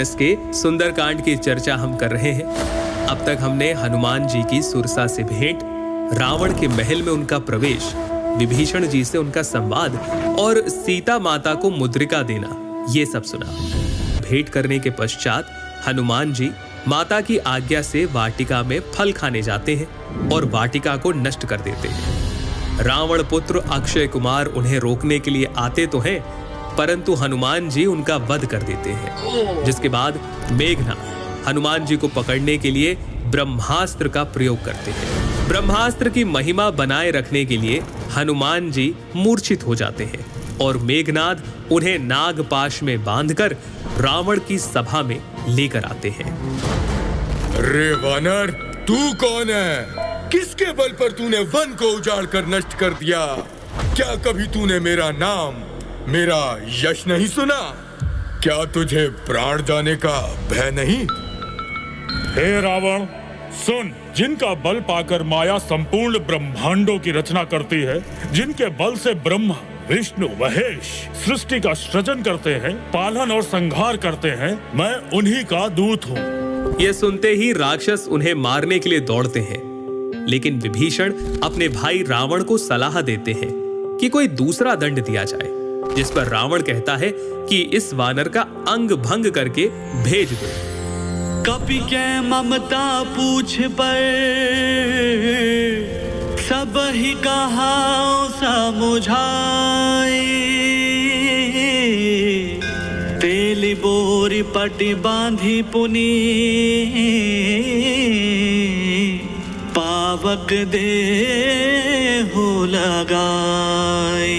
इसके सुंदरकांड की चर्चा हम कर रहे हैं। अब तक हमने हनुमान जी की सुरसा से भेंट, रावण के महल में उनका प्रवेश, विभीषण जी से उनका संवाद और सीता माता को मुद्रिका देना, ये सब सुना। भेंट करने के पश्चात हनुमान जी माता की आज्ञा से वाटिका में फल खाने जाते हैं और वाटिका को नष्ट कर देते हैं। रावण पुत्र अक्षय कुमार उन्हें रोकने के लिए आते तो हैं, परंतु हनुमान जी उनका वध कर देते हैं। जिसके बाद मेघनाद हनुमान जी को पकड़ने के लिए ब्रह्मास्त्र का प्रयोग करते हैं। ब्रह्मास्त्र की महिमा बनाए रखने के लिए हनुमान जी मूर्छित हो जाते हैं और मेघनाद उन्हें नागपाश में बांधकर रावण की सभा में लेकर आते हैं। अरे वानर, तू कौन है? किसके बल पर तूने वन को उजाड़ कर नष्ट कर दिया? क्या कभी तूने मेरा नाम, मेरा यश नहीं सुना? क्या तुझे प्राण जाने का भय नहीं? हे रावण, सुन, जिनका बल पाकर माया संपूर्ण ब्रह्मांडों की रचना करती है, जिनके बल से ब्रह्मा, विष्णु, महेश सृष्टि का सृजन करते हैं, पालन और संहार करते हैं, मैं उन्हीं का दूत हूँ। ये सुनते ही राक्षस उन्हें मारने के लिए दौड़ते हैं, लेकिन विभीषण अपने भाई रावण को सलाह देते हैं कि कोई दूसरा दंड दिया जाए, जिस पर रावण कहता है कि इस वानर का अंग भंग करके भेज दो। कपि के ममता पूछ पर सब ही कहा समुझाई, तेली बोरी पटी बांधी पुनी पावक दे हो लगाई।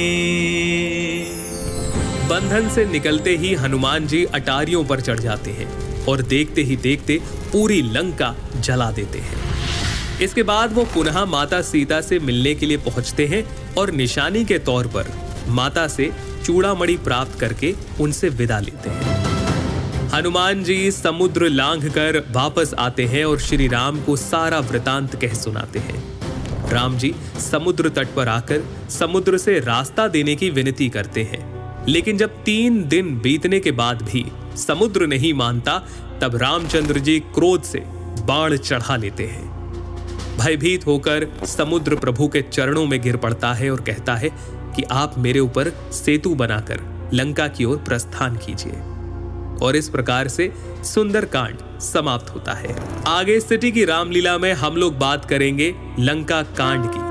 बंधन से निकलते ही हनुमान जी अटारियों पर चढ़ जाते हैं और देखते ही देखते पूरी लंका जला देते हैं। इसके बाद वो पुनः माता सीता से मिलने के लिए पहुंचते हैं और निशानी के तौर पर माता से चूड़ामणि प्राप्त करके उनसे विदा लेते हैं। हनुमान जी समुद्र लांघकर वापस आते हैं और श्री राम को सारा वृतांत कह सुनाते हैं। राम जी समुद्र तट पर आकर समुद्र से रास्ता देने की विनती करते हैं, लेकिन जब 3 दिन बीतने के बाद भी समुद्र नहीं मानता, तब रामचंद्र जी क्रोध से बाण चढ़ा लेते हैं। भयभीत होकर समुद्र प्रभु के चरणों में गिर पड़ता है और कहता है कि आप मेरे ऊपर सेतु बनाकर लंका की ओर प्रस्थान कीजिए। और इस प्रकार से सुंदरकांड समाप्त होता है। आगे सिटी की रामलीला में हम लोग बात करेंगे लंका कांड की।